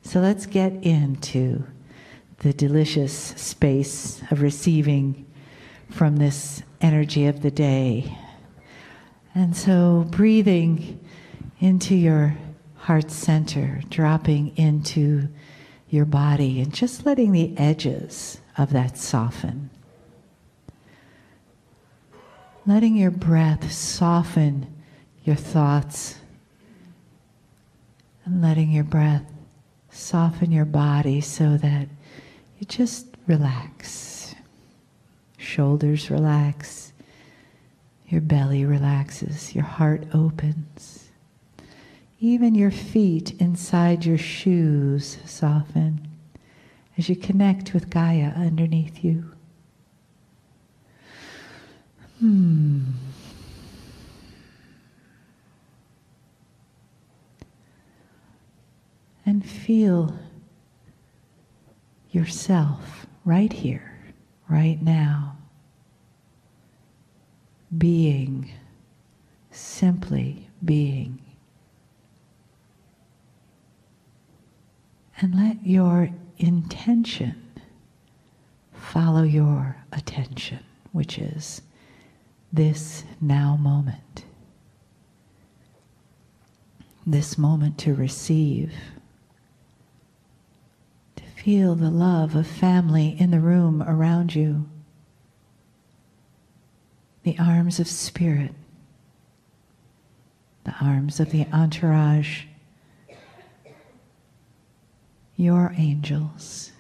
So let's get into the delicious space of receiving from this energy of the day. And so breathing into your heart center, dropping into your body, and just letting the edges of that soften. Letting your breath soften your thoughts, and letting your breath soften your body so that you just relax. Shoulders relax, your belly relaxes, your heart opens. Even your feet inside your shoes soften as you connect with Gaia underneath you. And feel yourself right here, right now, being, simply being. And let your intention follow your attention, which is this now moment. This moment to receive. To feel the love of family in the room around you. The arms of spirit. The arms of the entourage. Your angels.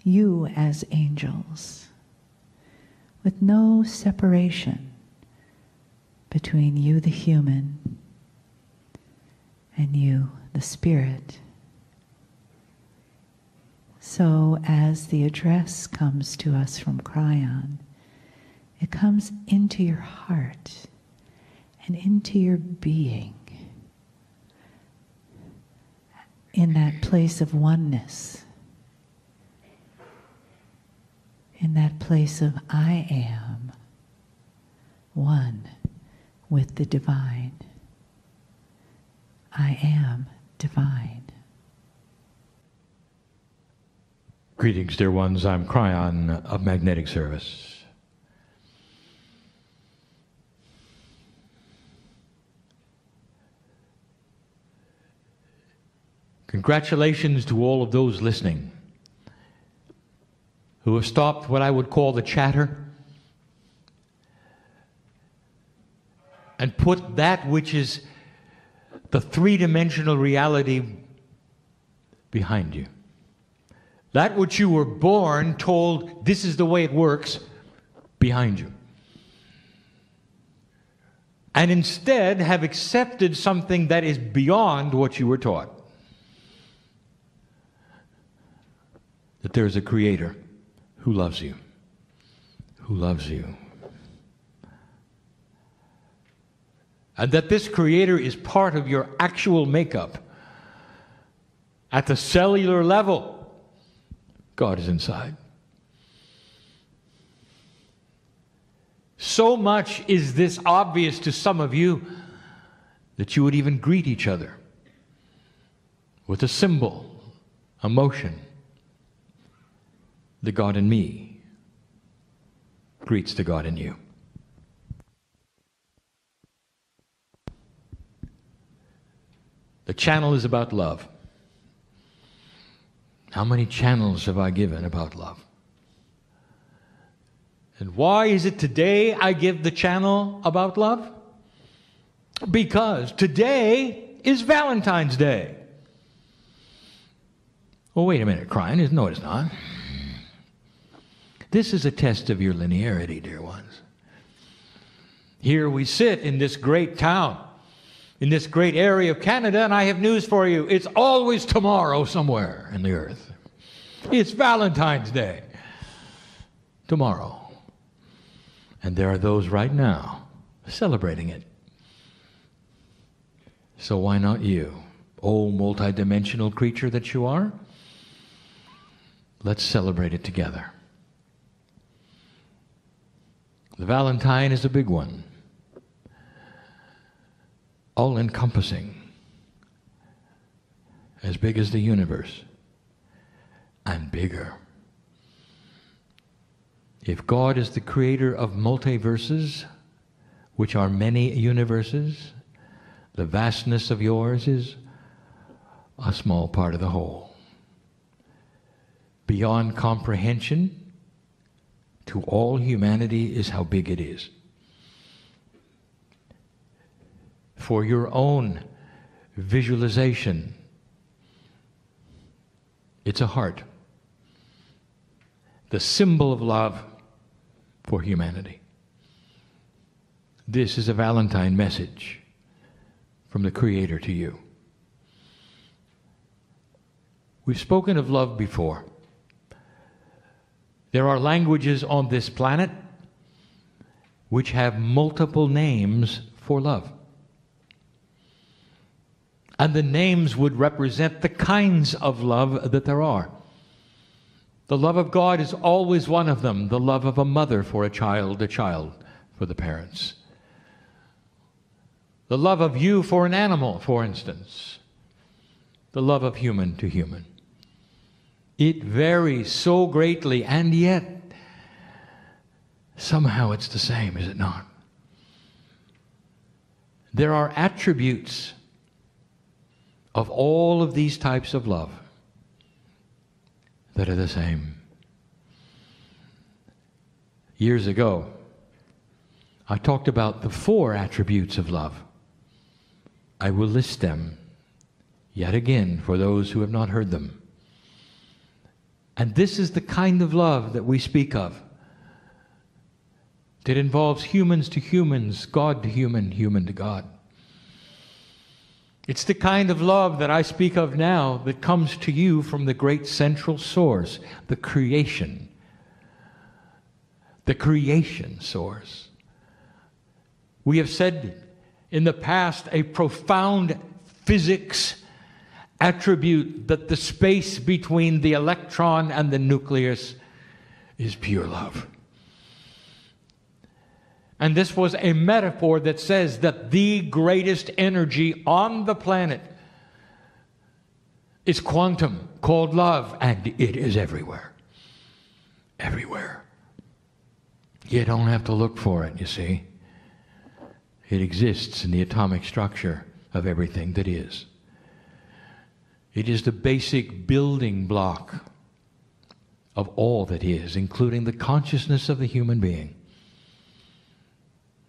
You as angels. With no separation between you, the human, and you, the spirit. So as the address comes to us from Kryon, it comes into your heart and into your being, in that place of oneness, in that place of I am one with the divine. I am divine. Greetings, dear ones. I'm Kryon of Magnetic Service. Congratulations to all of those listening who have stopped what I would call the chatter and put that which is the three-dimensional reality behind you. That which you were born told, this is the way it works, behind you. And instead have accepted something that is beyond what you were taught. That there's a creator who loves you, who loves you. And that this creator is part of your actual makeup. At the cellular level, God is inside. So much is this obvious to some of you that you would even greet each other with a symbol, a motion. The God in me greets the God in you. The channel is about love. How many channels have I given about love? And why is it today I give the channel about love? Because today is Valentine's Day. Well, wait a minute, Kryon. No, it's not. This is a test of your linearity, dear ones. Here we sit in this great town, in this great area of Canada, and I have news for you. It's always tomorrow somewhere in the earth. It's Valentine's Day. Tomorrow. And there are those right now celebrating it. So why not you, oh multidimensional creature that you are? Let's celebrate it together. The Valentine is a big one. All-encompassing. as big as the universe, and bigger. If God is the creator of multiverses, which are many universes, the vastness of yours is a small part of the whole. Beyond comprehension to all humanity is how big it is. For your own visualization, it's a heart, the symbol of love for humanity. This is a Valentine message from the Creator to you. We've spoken of love before. There are languages on this planet which have multiple names for love. And the names would represent the kinds of love that there are. The love of God is always one of them. The love of a mother for a child for the parents. The love of you for an animal, for instance. The love of human to human. It varies so greatly, and yet somehow it's the same, is it not? There are attributes of all of these types of love that are the same. Years ago, I talked about the 4 attributes of love. I will list them yet again for those who have not heard them. And this is the kind of love that we speak of. That involves humans to humans, God to human, human to God. It's the kind of love that I speak of now that comes to you from the great central source, the creation. The creation source. We have said in the past a profound physics attribute that the space between the electron and the nucleus is pure love. And this was a metaphor that says that the greatest energy on the planet is quantum, called love, and it is everywhere. Everywhere. You don't have to look for it, you see. It exists in the atomic structure of everything that is. It is the basic building block of all that is, including the consciousness of the human being.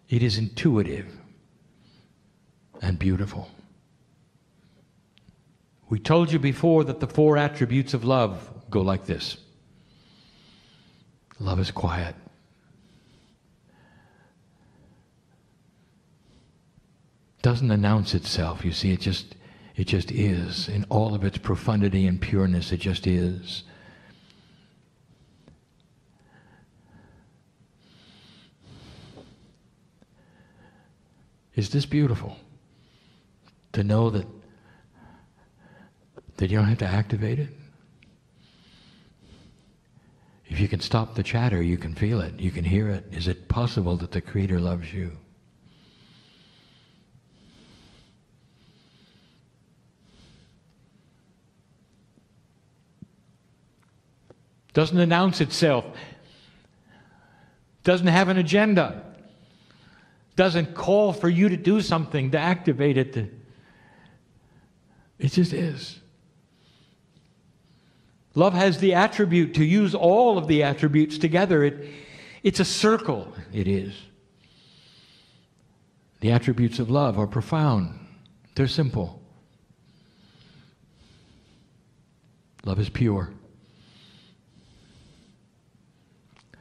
It is intuitive and beautiful. We told you before that the 4 attributes of love go like this. Love is quiet. Doesn't announce itself, you see, it just is. In all of its profundity and pureness, it just is. Is this beautiful? To know that you don't have to activate it? If you can stop the chatter, you can feel it, you can hear it. Is it possible that the Creator loves you? Doesn't announce itself. Doesn't have an agenda. Doesn't call for you to do something to activate it. It just is. Love has the attribute, to use all of the attributes together, it's a circle. It is. The attributes of love are profound. They're simple. Love is pure.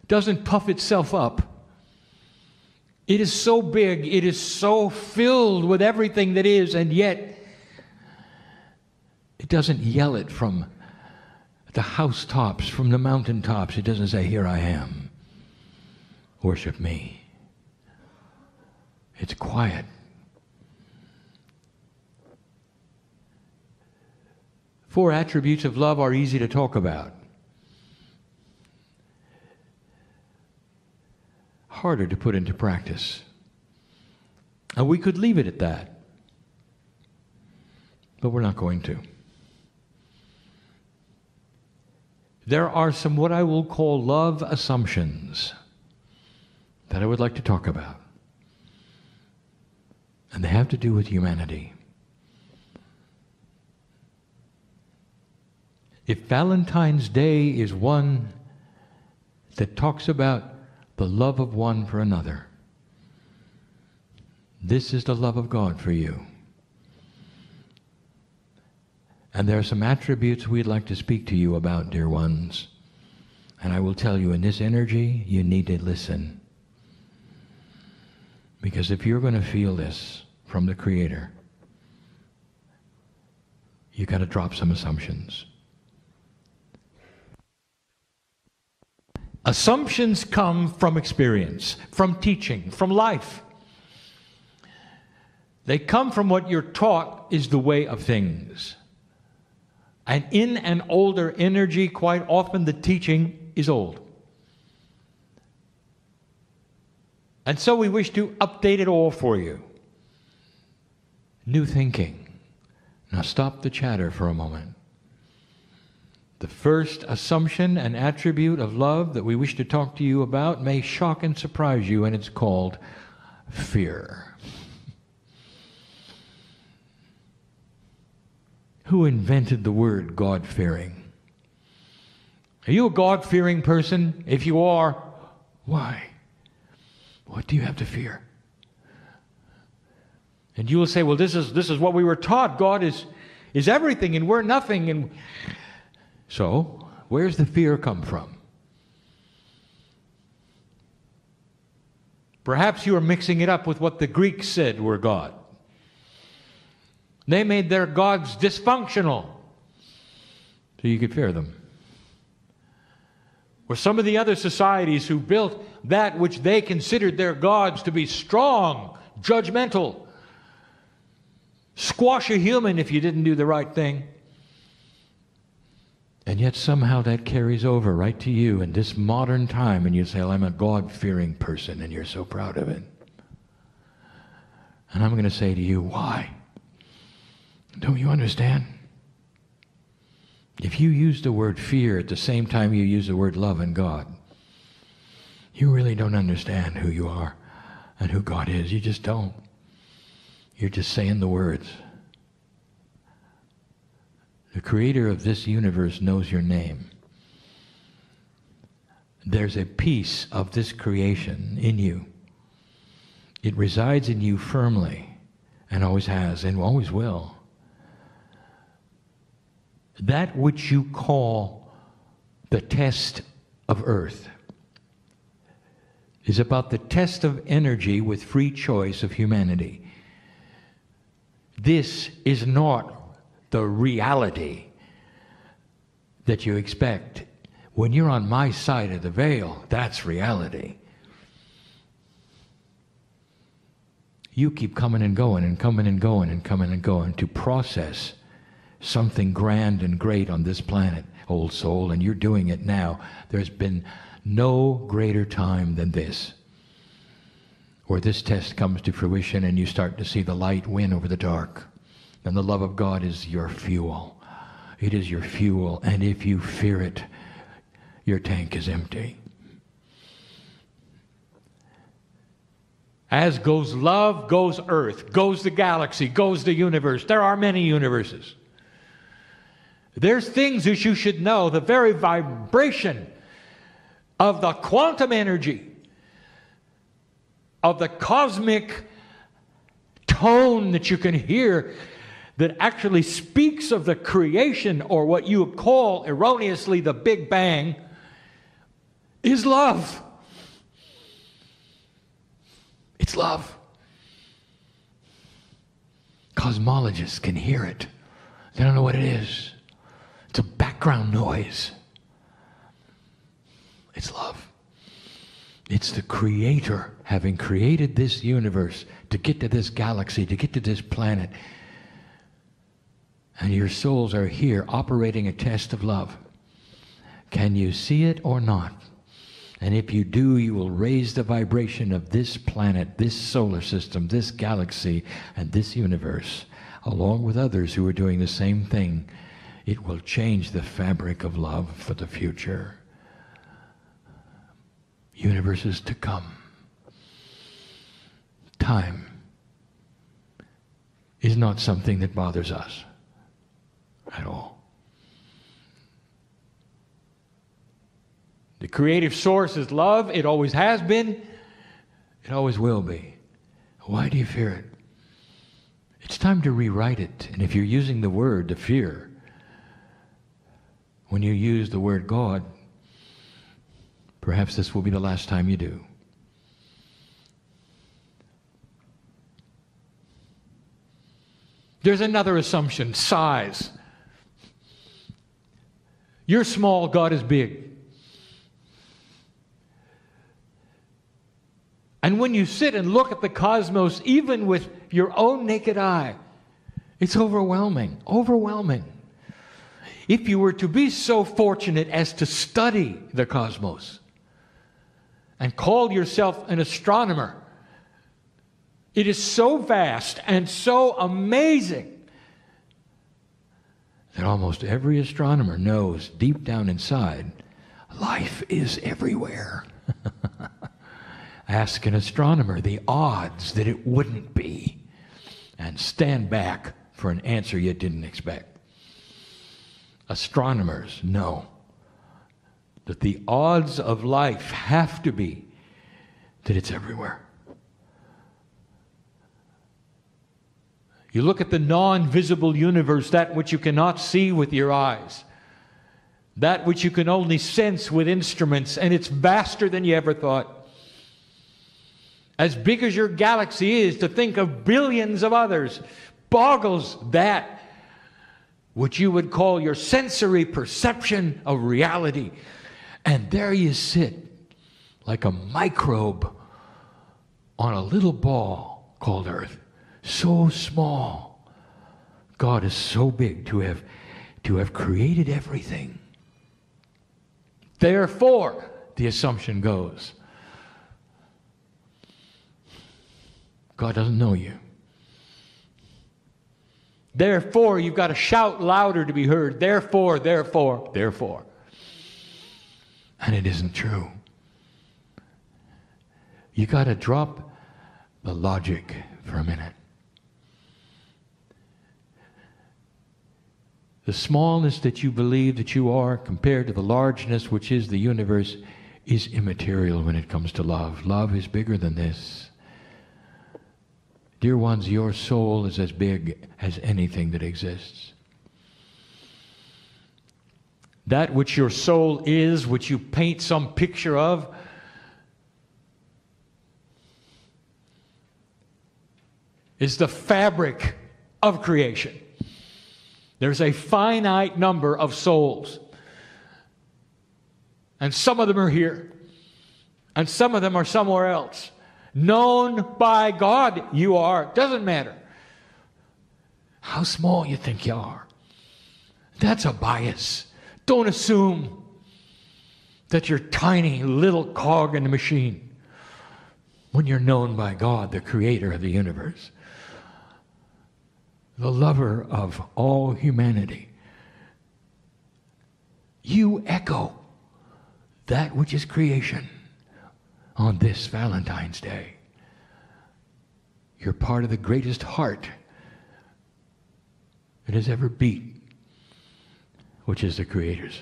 Doesn't puff itself up. It is so big, it is so filled with everything that is, and yet it doesn't yell it from the housetops, from the mountaintops. It doesn't say, "Here I am, worship me." It's quiet. Four attributes of love are easy to talk about. Harder to put into practice. And we could leave it at that. But we're not going to. there are some what I will call love assumptions that I would like to talk about. And they have to do with humanity. If Valentine's Day is one that talks about the love of one for another, this is the love of God for you. And there are some attributes we'd like to speak to you about, dear ones. And I will tell you, in this energy, you need to listen. Because if you're going to feel this from the Creator, you got to drop some assumptions. Assumptions come from experience, from teaching, from life. They come from what you're taught is the way of things. And in an older energy, quite often the teaching is old. And so we wish to update it all for you. New thinking. Now stop the chatter for a moment. The first assumption and attribute of love that we wish to talk to you about may shock and surprise you, and it's called fear. Who invented the word God-fearing? Are you a God-fearing person? If you are, why? What do you have to fear? And you will say, well, this is what we were taught. God is everything and we're nothing. And so, where's the fear come from? Perhaps you are mixing it up with what the Greeks said were God. They made their gods dysfunctional, so you could fear them. Or some of the other societies who built that which they considered their gods to be strong, judgmental, squash a human if you didn't do the right thing. And yet somehow that carries over right to you in this modern time, and you say, well, I'm a God-fearing person, and you're so proud of it. And I'm going to say to you, why? Don't you understand? If you use the word fear at the same time you use the word love and God, you really don't understand who you are and who God is. You just don't. You're just saying the words. The Creator of this universe knows your name. There's a piece of this creation in you. It resides in you firmly, and always has, and always will. That which you call the test of earth is about the test of energy with free choice of humanity. This is not the reality that you expect. When you're on my side of the veil, that's reality. You keep coming and going and coming and going and coming and going to process something grand and great on this planet, old soul, and you're doing it now. There's been no greater time than this, where this test comes to fruition and you start to see the light win over the dark. And the love of God is your fuel. It is your fuel, and if you fear it, your tank is empty. As goes love, goes earth, goes the galaxy, goes the universe. There are many universes. There's things that you should know. The very vibration of the quantum energy, of the cosmic tone that you can hear that actually speaks of the creation, or what you call erroneously the Big Bang, is love. It's love. Cosmologists can hear it. They don't know what it is. It's a background noise. It's love. It's the Creator having created this universe to get to this galaxy, to get to this planet. And your souls are here operating a test of love. Can you see it or not? And if you do, you will raise the vibration of this planet, this solar system, this galaxy, and this universe, along with others who are doing the same thing. It will change the fabric of love for the future. Universes to come. Time is not something that bothers us at all. The creative source is love. It always has been. It always will be. Why do you fear it? It's time to rewrite it. And if you're using the word to fear, when you use the word God, perhaps this will be the last time you do. There's another assumption, size. You're small, God is big. And when you sit and look at the cosmos, even with your own naked eye, it's overwhelming, overwhelming. If you were to be so fortunate as to study the cosmos and call yourself an astronomer, it is so vast and so amazing that almost every astronomer knows deep down inside, life is everywhere. Ask an astronomer the odds that it wouldn't be, and stand back for an answer you didn't expect. Astronomers know that the odds of life have to be that it's everywhere. You look at the non-visible universe, that which you cannot see with your eyes, that which you can only sense with instruments, and it's vaster than you ever thought. As big as your galaxy is, to think of billions of others boggles that which you would call your sensory perception of reality. And there you sit like a microbe on a little ball called Earth. So small. God is so big to have created everything. Therefore, the assumption goes, God doesn't know you. Therefore, you've got to shout louder to be heard. Therefore, therefore, therefore. And it isn't true. You got to drop the logic for a minute. The smallness that you believe that you are compared to the largeness which is the universe is immaterial when it comes to love. Love is bigger than this. Dear ones, your soul is as big as anything that exists. That which your soul is, which you paint some picture of, is the fabric of creation. There's a finite number of souls. And some of them are here. And some of them are somewhere else. Known by God you are. Doesn't matter how small you think you are. That's a bias. Don't assume that you're tiny little cog in the machine when you're known by God, the creator of the universe, the lover of all humanity. You echo that which is creation on this Valentine's Day. You're part of the greatest heart that has ever beat, which is the Creator's.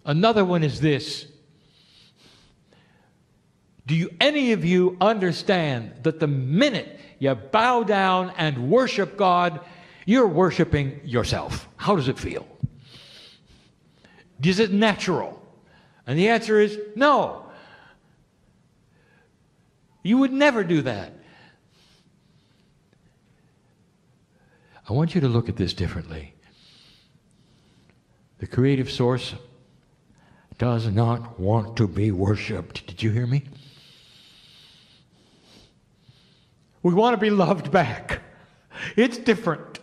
Another one is this. Do any of you understand that the minute you bow down and worship God, you're worshiping yourself? How does it feel? Is it natural? And the answer is no. You would never do that. I want you to look at this differently. The creative source does not want to be worshipped. Did you hear me? We want to be loved back. It's different.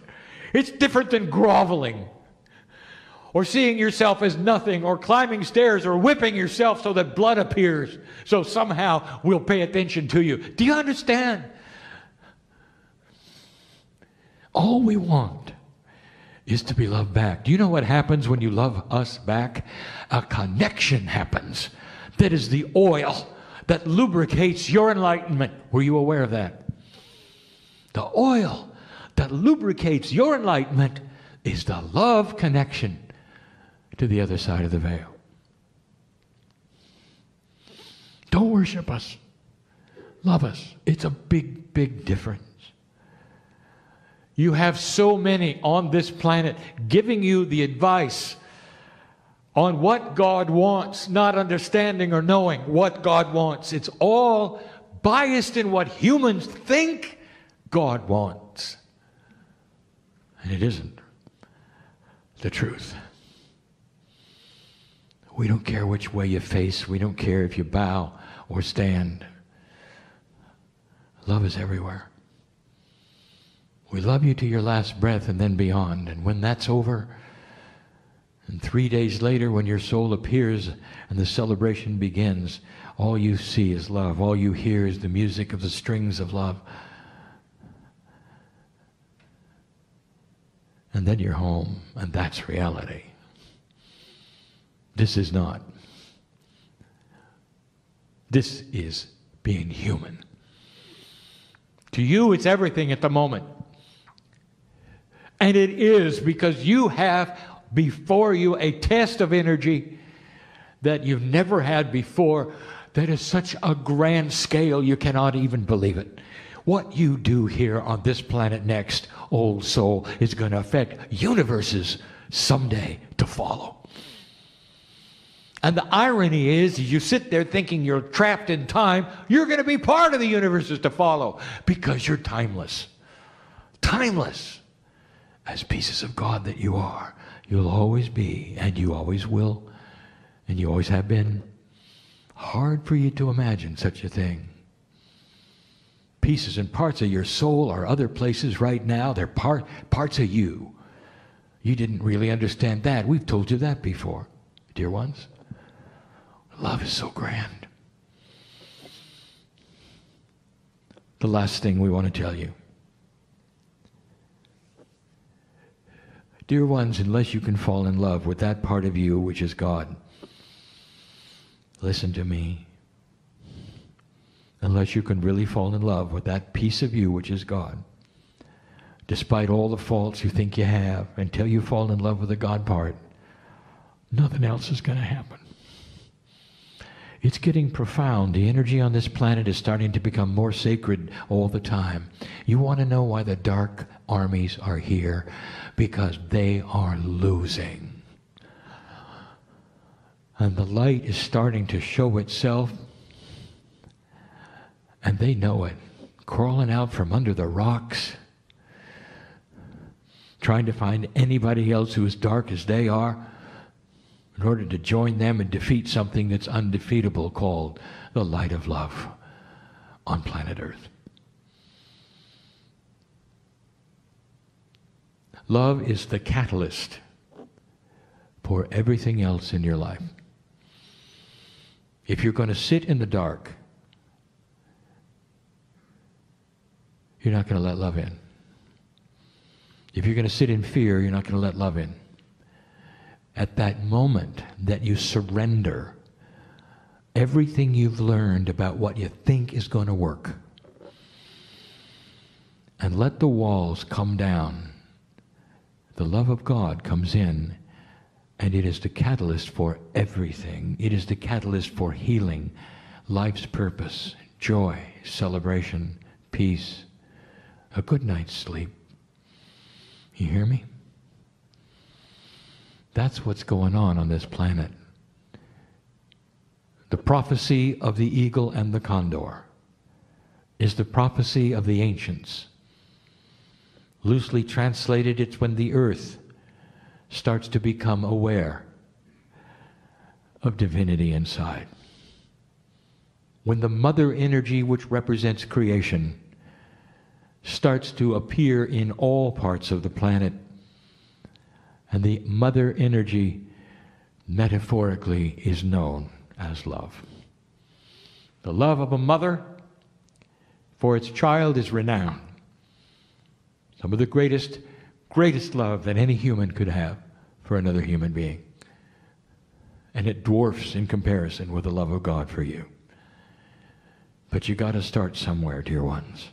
It's different than groveling, or seeing yourself as nothing, or climbing stairs, or whipping yourself so that blood appears, so somehow we'll pay attention to you. Do you understand? All we want is to be loved back. Do you know what happens when you love us back? A connection happens. That is the oil that lubricates your enlightenment. Were you aware of that? The oil that lubricates your enlightenment is the love connection to the other side of the veil. Don't worship us. Love us. It's a big, big difference. You have so many on this planet giving you the advice on what God wants, not understanding or knowing what God wants. It's all biased in what humans think God wants. And it isn't the truth. We don't care which way you face. We don't care if you bow or stand. Love is everywhere. We love you to your last breath and then beyond. And when that's over, and 3 days later when your soul appears and the celebration begins, all you see is love. All you hear is the music of the strings of love. And then you're home, and that's reality. This is not. This is being human. To you, it's everything at the moment. And it is because you have before you a test of energy that you've never had before, that is such a grand scale you cannot even believe it. What you do here on this planet next, old soul, is going to affect universes someday to follow. And the irony is, you sit there thinking you're trapped in time, you're going to be part of the universes to follow because you're timeless. Timeless. As pieces of God that you are, you'll always be, and you always will, and you always have been. Hard for you to imagine such a thing. Pieces and parts of your soul are other places right now. They're parts of you. You didn't really understand that. We've told you that before, dear ones. Love is so grand. The last thing we want to tell you. Dear ones, unless you can fall in love with that part of you which is God, listen to me. Unless you can really fall in love with that piece of you which is God, despite all the faults you think you have, until you fall in love with the God part, nothing else is going to happen. It's getting profound. The energy on this planet is starting to become more sacred all the time. You want to know why the dark armies are here? Because they are losing. And the light is starting to show itself. And they know it. Crawling out from under the rocks. Trying to find anybody else who is dark as they are, in order to join them and defeat something that's undefeatable called the light of love on planet Earth. Love is the catalyst for everything else in your life. If you're going to sit in the dark, you're not going to let love in. If you're going to sit in fear, you're not going to let love in. At that moment that you surrender everything you've learned about what you think is going to work, and let the walls come down, the love of God comes in, and it is the catalyst for everything. It is the catalyst for healing, life's purpose, joy, celebration, peace, a good night's sleep. You hear me? That's what's going on this planet. The prophecy of the eagle and the condor is the prophecy of the ancients. Loosely translated, it's when the earth starts to become aware of divinity inside. When the mother energy, which represents creation, starts to appear in all parts of the planet, and the mother energy, metaphorically, is known as love. The love of a mother for its child is renowned. Some of the greatest love that any human could have for another human being. And it dwarfs in comparison with the love of God for you. But you got to start somewhere, dear ones.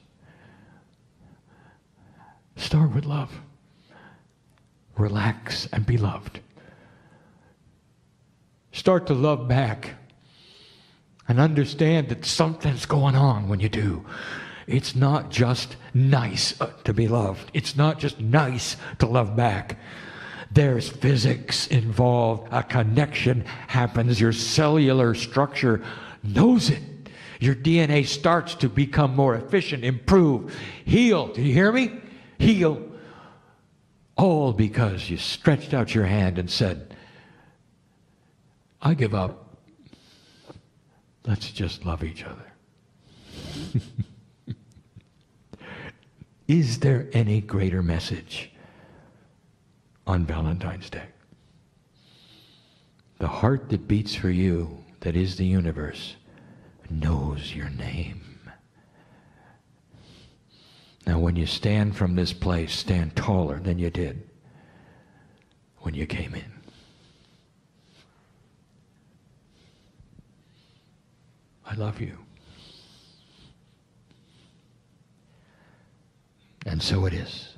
Start with love. Relax and be loved. Start to love back. And understand that something's going on when you do. It's not just nice to be loved. It's not just nice to love back. There's physics involved. A connection happens. Your cellular structure knows it. Your DNA starts to become more efficient, improve, heal. Do you hear me? Heal. All because you stretched out your hand and said, I give up. Let's just love each other. Is there any greater message on Valentine's Day? The heart that beats for you, that is the universe, knows your name. Now when you stand from this place, stand taller than you did when you came in. I love you. And so it is.